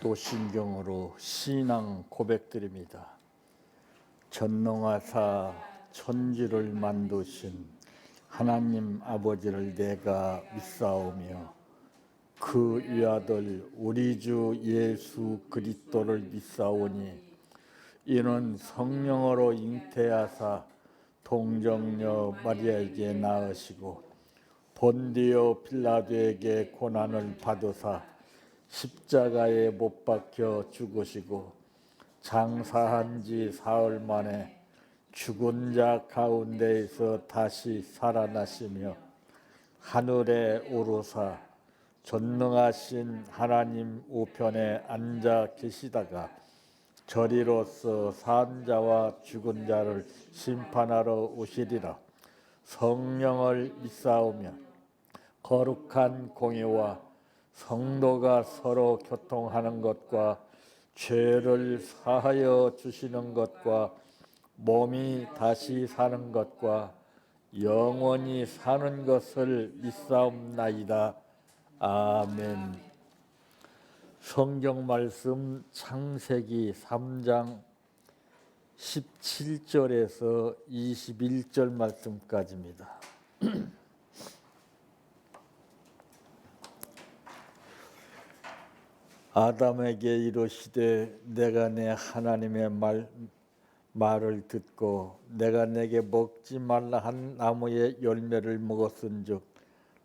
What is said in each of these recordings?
또 신경으로 신앙 고백드립니다. 전능하사 천지를 만드신 하나님 아버지를 내가 믿사오며 그 위아들 우리 주 예수 그리스도를 믿사오니 이는 성령으로 잉태하사 동정녀 마리아에게 낳으시고 본디오 빌라도에게 고난을 받으사 십자가에 못 박혀 죽으시고 장사한 지 사흘 만에 죽은 자 가운데에서 다시 살아나시며 하늘에 오르사 전능하신 하나님 우편에 앉아 계시다가 저리로서 산 자와 죽은 자를 심판하러 오시리라. 성령을 믿사오며 거룩한 공예와 성도가 서로 교통하는 것과 죄를 사하여 주시는 것과 몸이 다시 사는 것과 영원히 사는 것을 믿사옵나이다. 아멘. 성경 말씀 창세기 3장 17절에서 21절 말씀까지입니다. 아담에게 이르시되 내가 내 하나님의 말을 듣고 내가 내게 먹지 말라 한 나무의 열매를 먹었은즉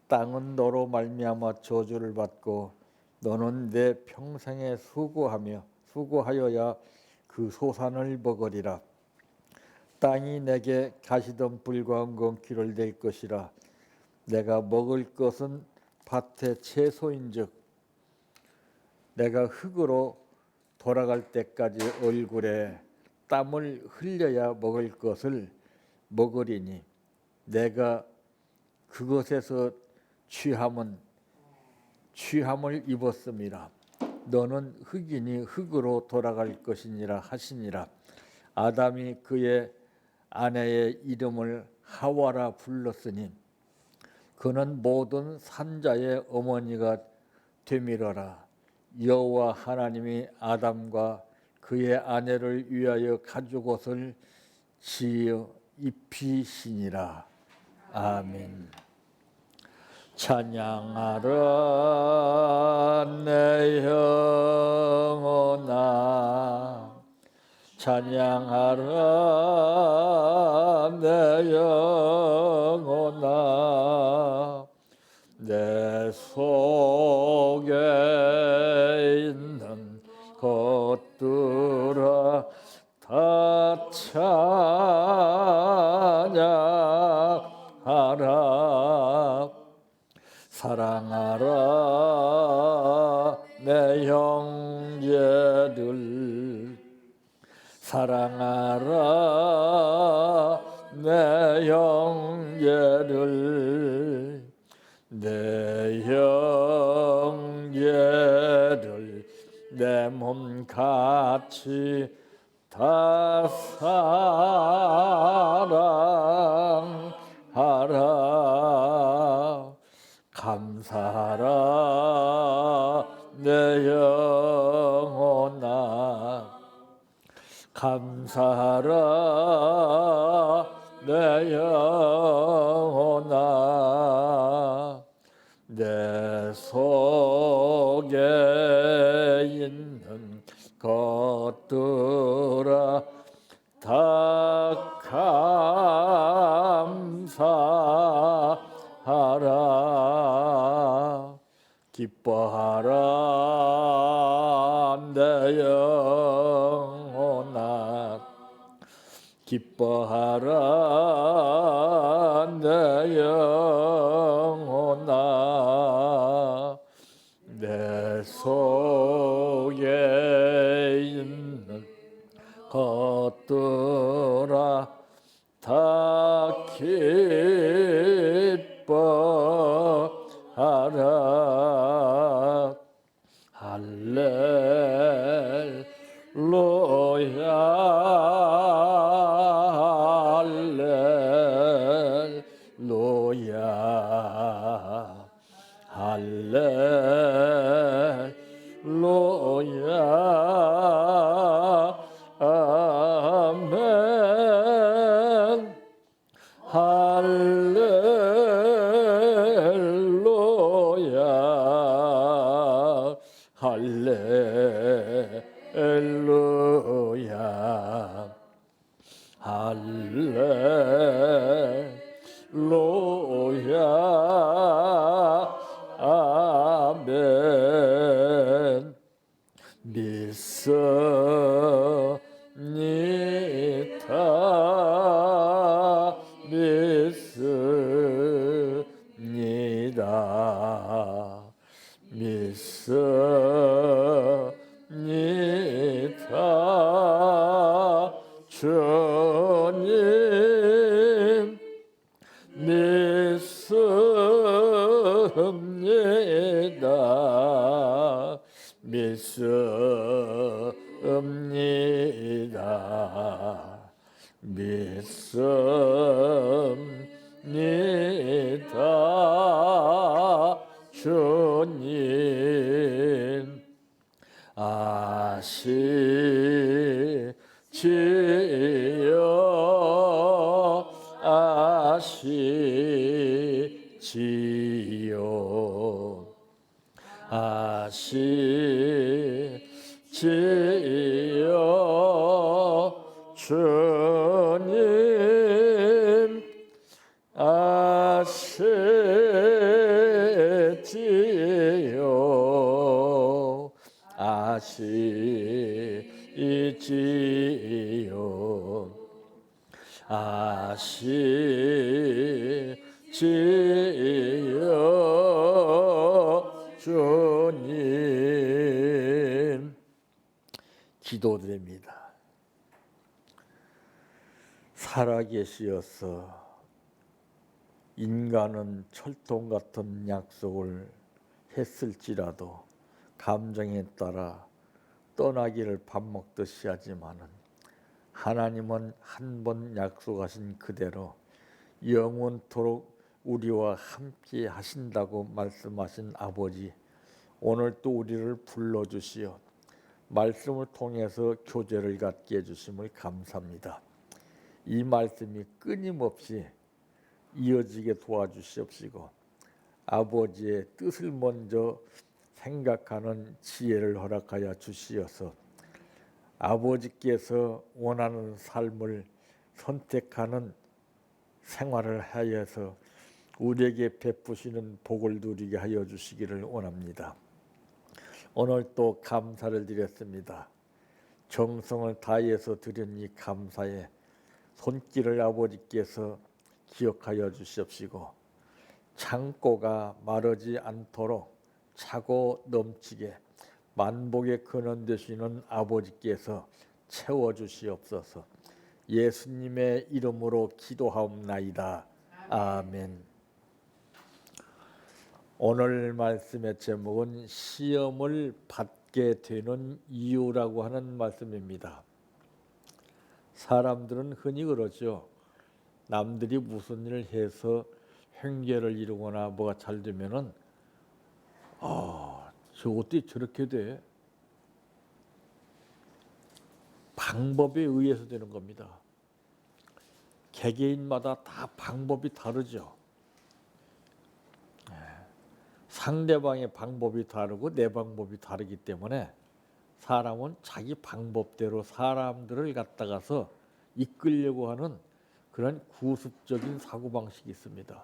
땅은 너로 말미암아 저주를 받고 너는 내 평생에 수고하여야 그 소산을 먹으리라. 땅이 내게 가시던 불과 엉겅퀴를 낼 것이라. 내가 먹을 것은 밭의 채소인즉 내가 흙으로 돌아갈 때까지 얼굴에 땀을 흘려야 먹을 것을 먹으리니 내가 그것에서 취함을 입었음이라. 너는 흙이니 흙으로 돌아갈 것이니라 하시니라. 아담이 그의 아내의 이름을 하와라 불렀으니 그는 모든 산자의 어머니가 되밀어라. 여호와 하나님이 아담과 그의 아내를 위하여 가죽옷을 지어 입히시니라. 아멘. 찬양하라 내 영혼아, 찬양하라 내 영혼아, 내 속에 있는 것들아 다 찬양하라. 사랑하라 내 형제들, 사랑하라 내 형제들, 내 형제를 내 몸같이 다 사랑하라. 감사하라 내 영혼아, 감사하라 내 영혼아, 내 속에 있는 것들아 다 감사하라. 기뻐하라 내 영혼아, 기뻐하라 내 영혼아, 내 속에 있는 것들아 다 기뻐하라. 할렐루야, 할렐루야, 할렐루야, 아멘. 할렐루야. 할렐루야. 할렐루야. 아멘. 믿습니다. 믿습니다. 믿습니다. 주님 믿습니다. 믿습니다. 믿습니다. 주님 아시지요. 아시지요. 아시지요. 주님 아시지요. 아시지요. 아시지요. 주님 기도드립니다. 살아계시어서 인간은 철통 같은 약속을 했을지라도 감정에 따라 떠나기를 밥 먹듯이 하지만은 하나님은 한 번 약속하신 그대로 영원토록 우리와 함께 하신다고 말씀하신 아버지, 오늘 또 우리를 불러주시어 말씀을 통해서 교제를 갖게 해주심을 감사합니다. 이 말씀이 끊임없이 이어지게 도와주시옵시고 아버지의 뜻을 먼저 생각하는 지혜를 허락하여 주시어서 아버지께서 원하는 삶을 선택하는 생활을 하여서 우리에게 베푸시는 복을 누리게 하여 주시기를 원합니다. 오늘 또 감사를 드렸습니다. 정성을 다해서 드린 이 감사에 손길을 아버지께서 기억하여 주시옵시고 창고가 마르지 않도록 차고 넘치게 만복의 근원 되시는 아버지께서 채워주시옵소서. 예수님의 이름으로 기도하옵나이다. 아멘. 오늘 말씀의 제목은 시험을 받게 되는 이유라고 하는 말씀입니다. 사람들은 흔히 그러죠. 남들이 무슨 일을 해서 횡재를 이루거나 뭐가 잘 되면은 저 어떻게 저렇게 돼? 방법에 의해서 되는 겁니다. 개개인마다 다 방법이 다르죠. 상대방의 방법이 다르고 내 방법이 다르기 때문에 사람은 자기 방법대로 사람들을 갖다가서 이끌려고 하는 그런 구습적인 사고방식이 있습니다.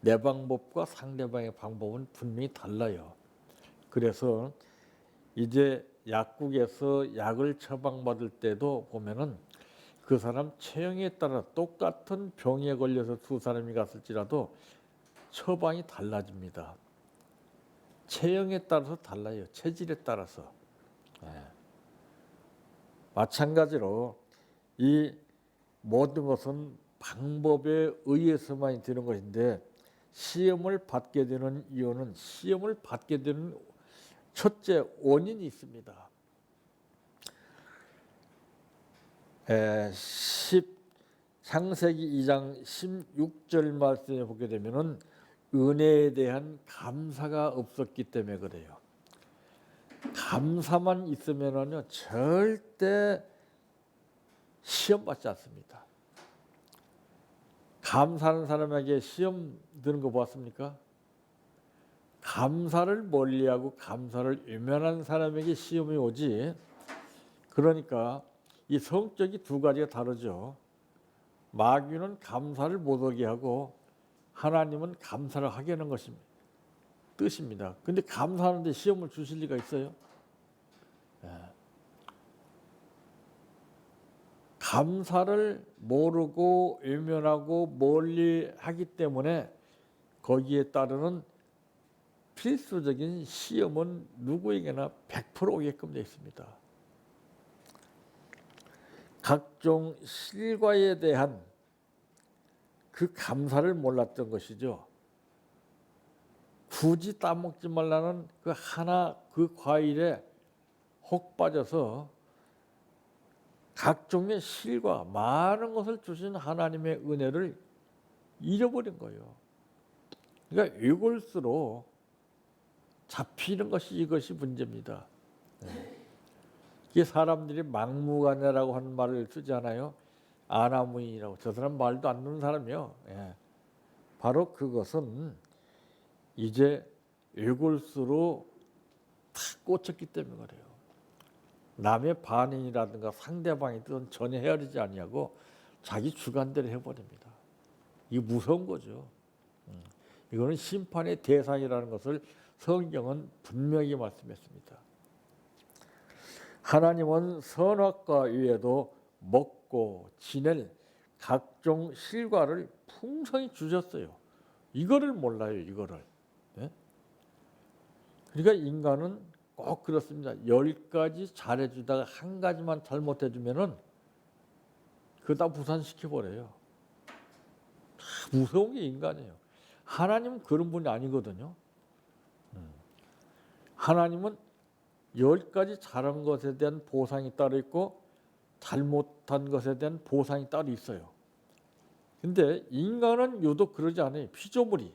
내 방법과 상대방의 방법은 분명히 달라요. 그래서 이제 약국에서 약을 처방받을 때도 보면은 그 사람 체형에 따라 똑같은 병에 걸려서 두 사람이 갔을지라도 처방이 달라집니다. 체형에 따라서 달라요. 체질에 따라서. 마찬가지로 이 모든 것은 방법에 의해서만 되는 것인데 시험을 받게 되는 이유는 시험을 받게 되는 첫째 원인이 있습니다. 창세기 2장 16절 말씀에 보게 되면은 은혜에 대한 감사가 없었기 때문에 그래요. 감사만 있으면은요 절대 시험 받지 않습니다. 감사하는 사람에게 시험 드는 거 보았습니까? 감사를 멀리하고 감사를 외면하는 사람에게 시험이 오지. 그러니까 이 성격이 두 가지가 다르죠. 마귀는 감사를 못하게 하고 하나님은 감사를 하게 하는 것이 뜻입니다. 근데 감사하는데 시험을 주실 리가 있어요? 감사를 모르고 외면하고 멀리 하기 때문에 거기에 따르는 필수적인 시험은 누구에게나 100% 오게끔 되어 있습니다. 각종 실과에 대한 그 감사를 몰랐던 것이죠. 굳이 따먹지 말라는 그 하나 그 과일에 혹 빠져서 각종의 실과 많은 것을 주신 하나님의 은혜를 잃어버린 거예요. 그러니까 이걸수록 잡히는 것이 이것이 문제입니다. 이게 사람들이 막무가내라고 하는 말을 쓰잖아요. 아나무인이라고. 저 사람 말도 안 듣는 사람이요. 바로 그것은 이제 이걸수록 다 꽂혔기 때문에 그래요. 남의 반응이라든가 상대방의 뜻은 전혀 헤아리지 아니하고 자기 주관대로 해버립니다. 이게 무서운 거죠. 이거는 심판의 대상이라는 것을 성경은 분명히 말씀했습니다. 하나님은 선악과 외에도 먹고 지낼 각종 실과를 풍성히 주셨어요. 이거를 몰라요. 이거를. 그러니까 인간은 꼭 그렇습니다. 10가지 잘해주다가 한 가지만 잘못해주면은 그거 다 부산시켜버려요. 무서운 게 인간이에요. 하나님은 그런 분이 아니거든요. 하나님은 10가지 잘한 것에 대한 보상이 따로 있고 잘못한 것에 대한 보상이 따로 있어요. 근데 인간은 유독 그러지 않아요. 피조물이.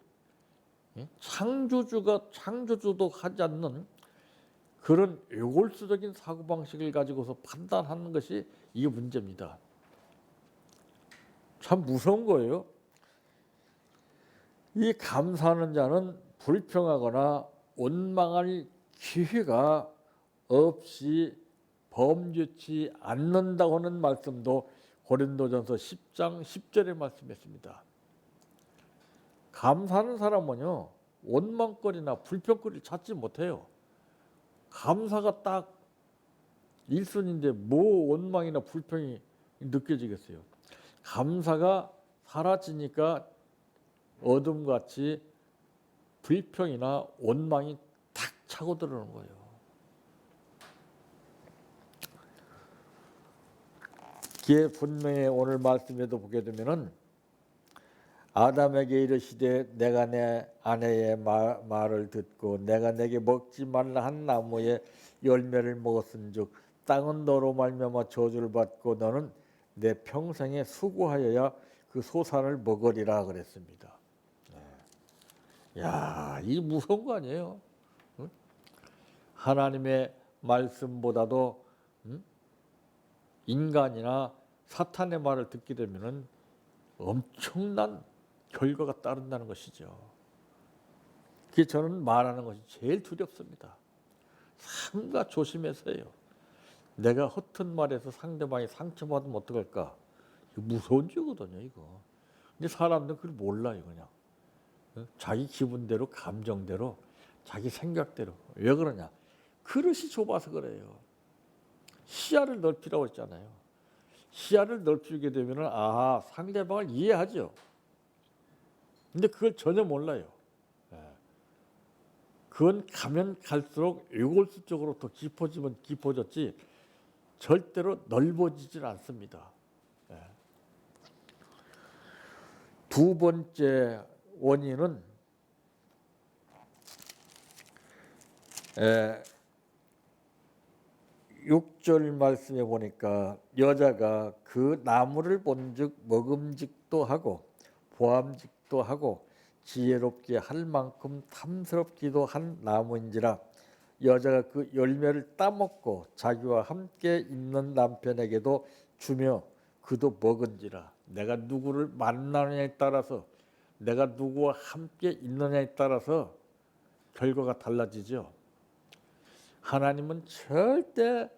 창조주도 하지 않는 그런 요골수적인 사고방식을 가지고서 판단하는 것이 이게 문제입니다. 참 무서운 거예요. 이 감사하는 자는 불평하거나 원망할 기회가 없이 범죄치 않는다고 하는 말씀도 고린도전서 10장 10절에 말씀했습니다. 감사하는 사람은요 원망거리나 불평거리를 찾지 못해요. 감사가 딱 1순위인데 뭐 원망이나 불평이 느껴지겠어요. 감사가 사라지니까 어둠같이 불평이나 원망이 탁 차고 들어오는 거예요. 기에 분명히 오늘 말씀에도 보게 되면은 아담에게 이르시되 내가 내 아내의 말을 듣고 내가 내게 먹지 말라 한 나무의 열매를 먹었은즉 땅은 너로 말미암아 저주를 받고 너는 내 평생에 수고하여야 그 소산을 먹으리라 그랬습니다. 야, 이 무서운 거 아니에요? 응? 하나님의 말씀보다도 인간이나 사탄의 말을 듣게 되면은 엄청난 결과가 따른다는 것이죠. 그게 저는 말하는 것이 제일 두렵습니다. 삼가 조심해서 해요. 내가 허튼 말해서 상대방이 상처받으면 어떡할까? 이거 무서운 죄거든요, 이거. 근데 사람들은 그걸 몰라요, 그냥. 자기 기분대로, 감정대로, 자기 생각대로. 왜 그러냐? 그릇이 좁아서 그래요. 시야를 넓히라고 했잖아요. 시야를 넓히게 되면 아 상대방을 이해하죠. 근데 그걸 전혀 몰라요. 그건 가면 갈수록 요골수 쪽으로 더 깊어지면 깊어졌지 절대로 넓어지질 않습니다. 두 번째 원인은 6절 말씀에 보니까 여자가 그 나무를 본즉 먹음직도 하고 보암직도 하고 지혜롭게 할 만큼 탐스럽기도 한 나무인지라 여자가 그 열매를 따먹고 자기와 함께 있는 남편에게도 주며 그도 먹은지라. 내가 누구를 만나느냐에 따라서, 내가 누구와 함께 있느냐에 따라서 결과가 달라지죠. 하나님은 절대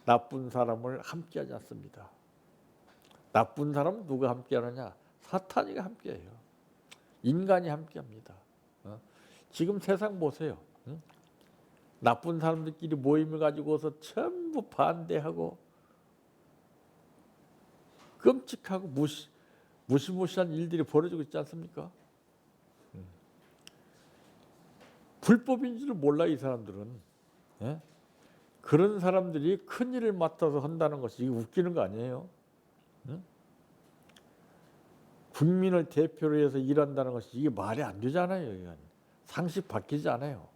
나쁜 사람을 함께하지 않습니다. 나쁜 사람은 누가 함께하느냐? 사탄이가 함께해요. 인간이 함께합니다. 지금 세상 보세요. 나쁜 사람들끼리 모임을 가지고서 전부 반대하고 끔찍하고 무시무시한 일들이 벌어지고 있지 않습니까? 불법인 줄 몰라 이 사람들은. 예? 그런 사람들이 큰 일을 맡아서 한다는 것이 웃기는 거 아니에요? 국민을 대표로 해서 일한다는 것이 이게 말이 안 되잖아요. 이건. 상식 바뀌지 않아요.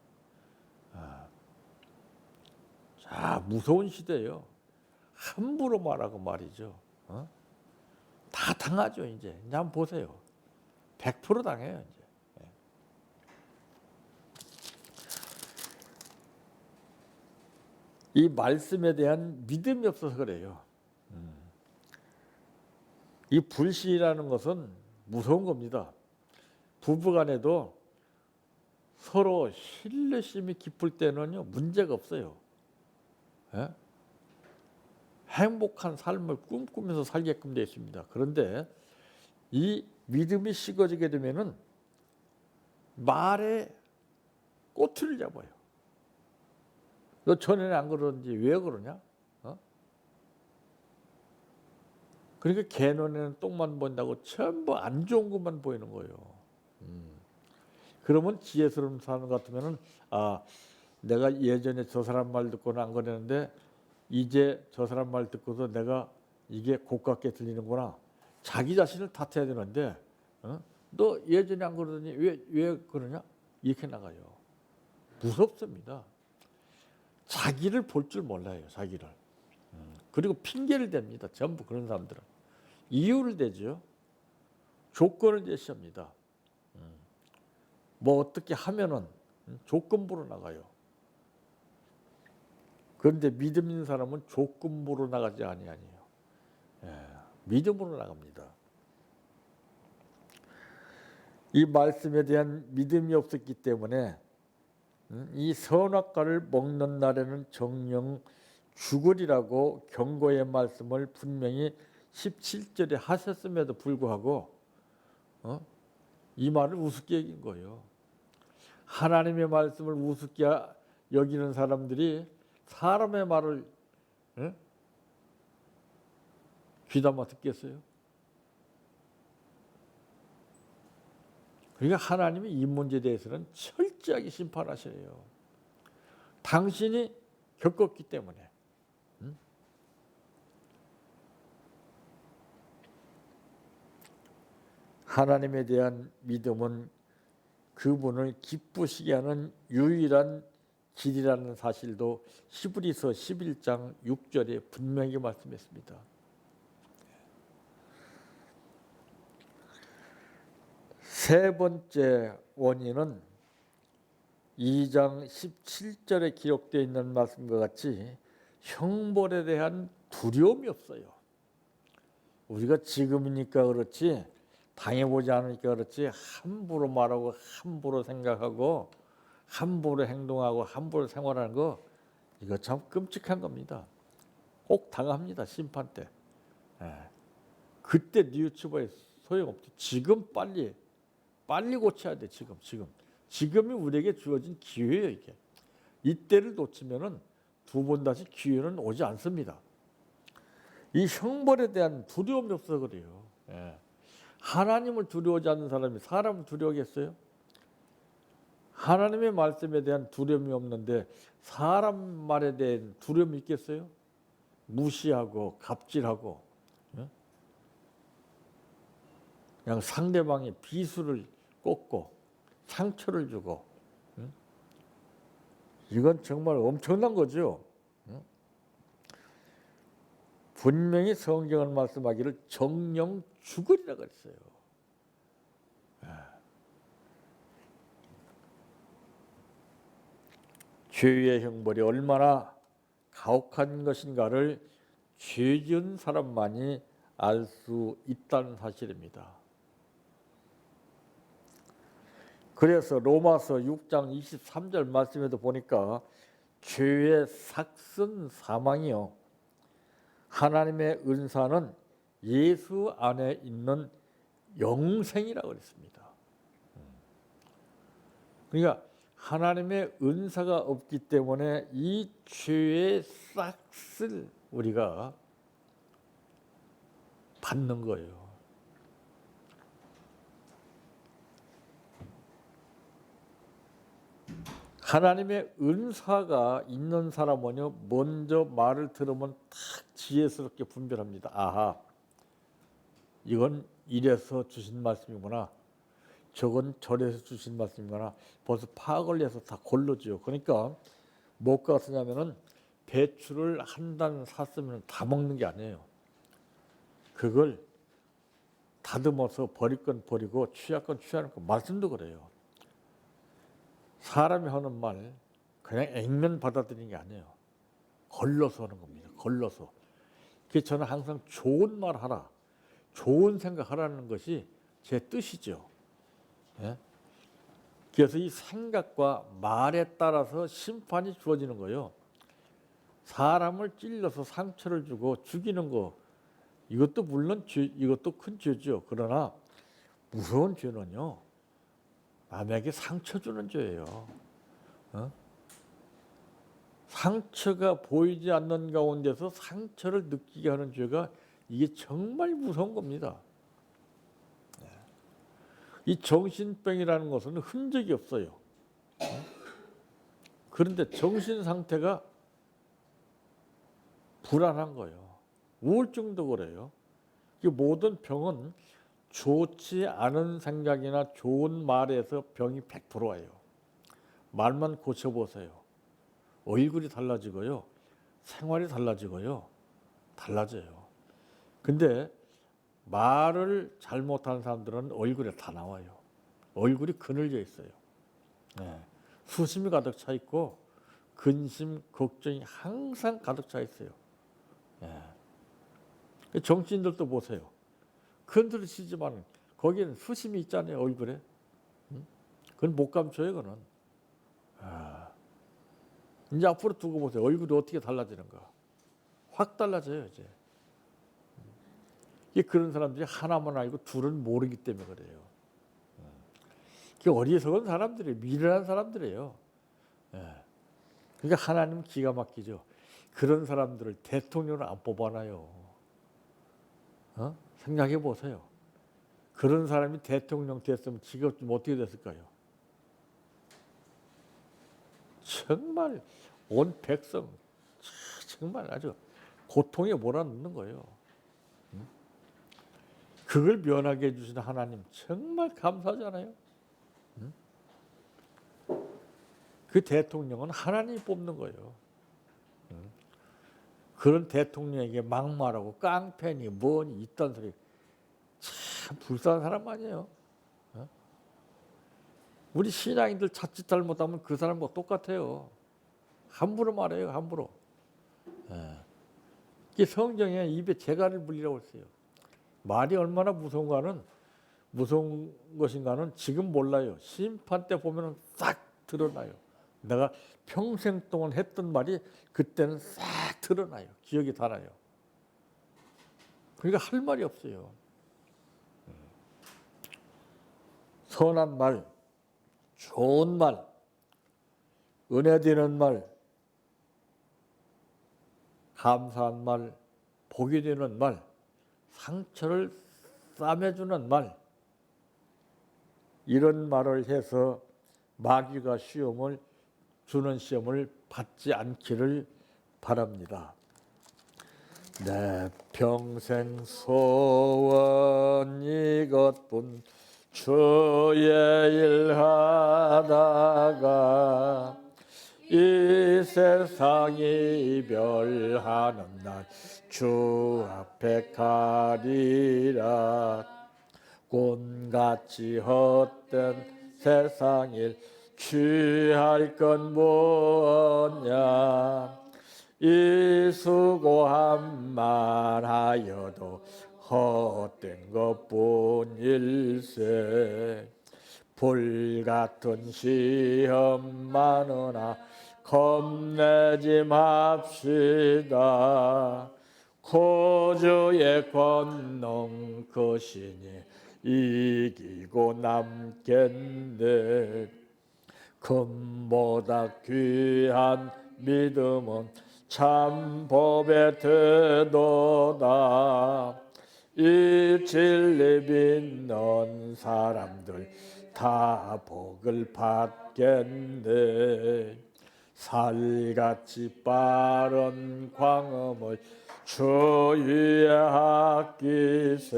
자, 무서운 시대예요. 함부로 말하고 말이죠. 다 당하죠. 이제 한번 보세요. 100% 당해요. 이제. 이 말씀에 대한 믿음이 없어서 그래요. 이 불신이라는 것은 무서운 겁니다. 부부간에도 서로 신뢰심이 깊을 때는요 문제가 없어요. 예? 행복한 삶을 꿈꾸면서 살게끔 되어 있습니다. 그런데 이 믿음이 식어지게 되면은 말에 꼬투리를 잡아요. 너 전에는 안 그러는지 왜 그러냐? 그러니까 개 눈에는 똥만 보인다고 전부 안 좋은 것만 보이는 거예요. 그러면 지혜스러운 사람 같으면은 아, 내가 예전에 저 사람 말 듣고는 안 그랬는데 이제 저 사람 말 듣고서 내가 이게 고깝게 들리는구나. 자기 자신을 탓해야 되는데 너 예전에 안 그러더니 왜 그러냐? 이렇게 나가요. 무섭습니다. 자기를 볼 줄 몰라요. 자기를. 그리고 핑계를 댑니다. 전부 그런 사람들은. 이유를 대죠. 조건을 제시합니다. 뭐 어떻게 하면은 조건부로 나가요. 그런데 믿음 있는 사람은 조건부로 나가지 아니에요. 믿음으로 나갑니다. 이 말씀에 대한 믿음이 없었기 때문에 이 선악과를 먹는 날에는 정령 죽으리라고 경고의 말씀을 분명히 17절에 하셨음에도 불구하고 이 말을 우습게 여긴 거예요. 하나님의 말씀을 우습게 여기는 사람들이 사람의 말을 귀담아 듣겠어요? 그러니까 하나님이 이 문제에 대해서는 철저하게 심판하셔요. 당신이 겪었기 때문에. 하나님에 대한 믿음은 그분을 기쁘시게 하는 유일한 길이라는 사실도 히브리서 11장 6절에 분명히 말씀했습니다. 세 번째 원인은 2장 17절에 기록되어 있는 말씀과 같이 형벌에 대한 두려움이 없어요. 우리가 지금이니까 그렇지 당해보지 않으니까 그렇지 함부로 말하고 함부로 생각하고 함부로 행동하고 함부로 생활하는 거 이거 참 끔찍한 겁니다. 꼭 당합니다. 심판 때. 그때 뉘우쳐봐야 소용없죠. 지금 빨리 고쳐야 돼. 지금이 우리에게 주어진 기회예요. 이게 이때를 놓치면은 두 번 다시 기회는 오지 않습니다. 이 형벌에 대한 두려움이 없어서 그래요. 하나님을 두려워하지 않는 사람이 사람을 두려워하겠어요? 하나님의 말씀에 대한 두려움이 없는데 사람 말에 대한 두려움이 있겠어요? 무시하고 갑질하고 그냥 상대방의 비수를 꽂고 상처를 주고 이건 정말 엄청난 거죠. 분명히 성경은 말씀하기를 정령 죽으리라 그랬어요. 죄의 형벌이 얼마나 가혹한 것인가를 죄 지은 사람만이 알 수 있다는 사실입니다. 그래서 로마서 6장 23절 말씀에도 보니까 죄의 삭은 사망이요 하나님의 은사는 예수 안에 있는 영생이라고 그랬습니다. 그러니까 하나님의 은사가 없기 때문에 이 죄의 싹을 우리가 받는 거예요. 하나님의 은사가 있는 사람은요, 먼저 말을 들으면 딱 지혜스럽게 분별합니다. 아하, 이건 이래서 주신 말씀이구나. 저건 저래서 주신 말씀이구나. 벌써 파악을 해서 다 골라줘요. 그러니까 뭐가 쓰냐면은 배추를 한 단 샀으면 다 먹는 게 아니에요. 그걸 다듬어서 버릴 건 버리고 취할 건 취하는 거. 말씀도 그래요. 사람이 하는 말 그냥 액면 받아들이는 게 아니에요. 걸러서 하는 겁니다. 걸러서. 그래서 저는 항상 좋은 말 하라, 좋은 생각하라는 것이 제 뜻이죠. 예? 그래서 이 생각과 말에 따라서 심판이 주어지는 거예요. 사람을 찔러서 상처를 주고 죽이는 거, 이것도 물론 이것도 큰 죄죠. 그러나 무서운 죄는요, 남에게 상처 주는 죄예요. 상처가 보이지 않는 가운데서 상처를 느끼게 하는 죄가 이게 정말 무서운 겁니다. 이 정신병이라는 것은 흔적이 없어요. 그런데 정신 상태가 불안한 거예요. 우울증도 그래요. 이 모든 병은 좋지 않은 생각이나 좋은 말에서 병이 100% 와요. 말만 고쳐보세요. 얼굴이 달라지고요. 생활이 달라지고요. 달라져요. 근데 말을 잘못하는 사람들은 얼굴에 다 나와요. 얼굴이 그늘져 있어요. 네. 수심이 가득 차 있고 근심, 걱정이 항상 가득 차 있어요. 네. 정치인들도 보세요. 큰소리 치지만 거기에는 수심이 있잖아요. 얼굴에. 그건 못 감춰요. 그건. 이제 앞으로 두고 보세요. 얼굴이 어떻게 달라지는가. 확 달라져요. 이제. 그런 사람들이 하나만 알고 둘은 모르기 때문에 그래요. 어리석은 사람들이 미련한 사람들이에요. 그러니까 하나님 기가 막히죠. 그런 사람들을 대통령을 안 뽑아놔요. 생각해 보세요. 그런 사람이 대통령 됐으면 직업 좀 어떻게 됐을까요? 정말 온 백성 정말 아주 고통에 몰아넣는 거예요. 그걸 면하게 해주신 하나님 정말 감사하잖아요. 그 대통령은 하나님이 뽑는 거예요. 그런 대통령에게 막말하고 깡패니 뭐니 있단 소리 참 불쌍한 사람 아니에요. 우리 신앙인들 자칫 잘못하면 그 사람과 똑같아요. 함부로 말해요. 함부로. 이 성경에 입에 재갈을 물리라고 했어요. 말이 얼마나 무서운 것인가는 지금 몰라요. 심판 때 보면 싹 드러나요. 내가 평생 동안 했던 말이 그때는 싹 드러나요. 기억이 다 나요. 그러니까 할 말이 없어요. 선한 말, 좋은 말, 은혜 되는 말, 감사한 말, 복이 되는 말, 상처를 싸매주는 말, 이런 말을 해서 마귀가 시험을 주는 시험을 받지 않기를 바랍니다. 내 평생 소원 이것뿐 주의 일 하다가 이 세상이 이별하는 날 주 앞에 가리라. 곤같이 헛된 세상일 취할 건 뭐냐. 이 수고한 말하여도 헛된 것뿐일세. 불같은 시험 많으나 겁내지 맙시다. 고주의 권능 크시니 이기고 남겠네. 금보다 귀한 믿음은 참 법의 태도다. 이 진리 믿는 사람들 다 복을 받겠네. 살같이 빠른 광음을 주 위에 아끼세.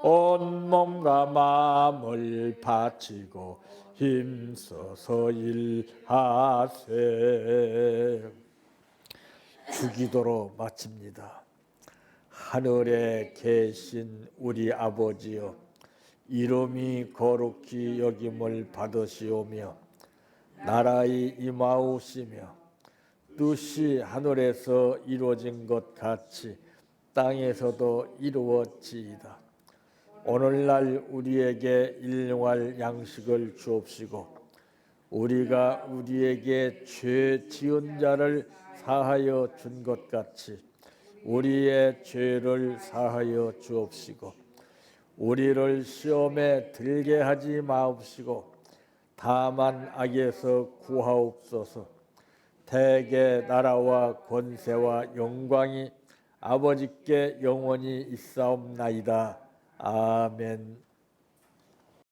온 몸과 마음을 바치고 힘써서 일하세. 주기도로 마칩니다. 하늘에 계신 우리 아버지여, 이름이 거룩히 여김을 받으시오며 나라의 임하오시며 뜻이 하늘에서 이루어진 것 같이 땅에서도 이루어지이다. 오늘날 우리에게 일용할 양식을 주옵시고 우리가 우리에게 죄 지은 자를 사하여 준 것 같이 우리의 죄를 사하여 주옵시고 우리를 시험에 들게 하지 마옵시고 다만 악에서 구하옵소서. 대개 나라와 권세와 영광이 아버지께 영원히 있사옵나이다. 아멘.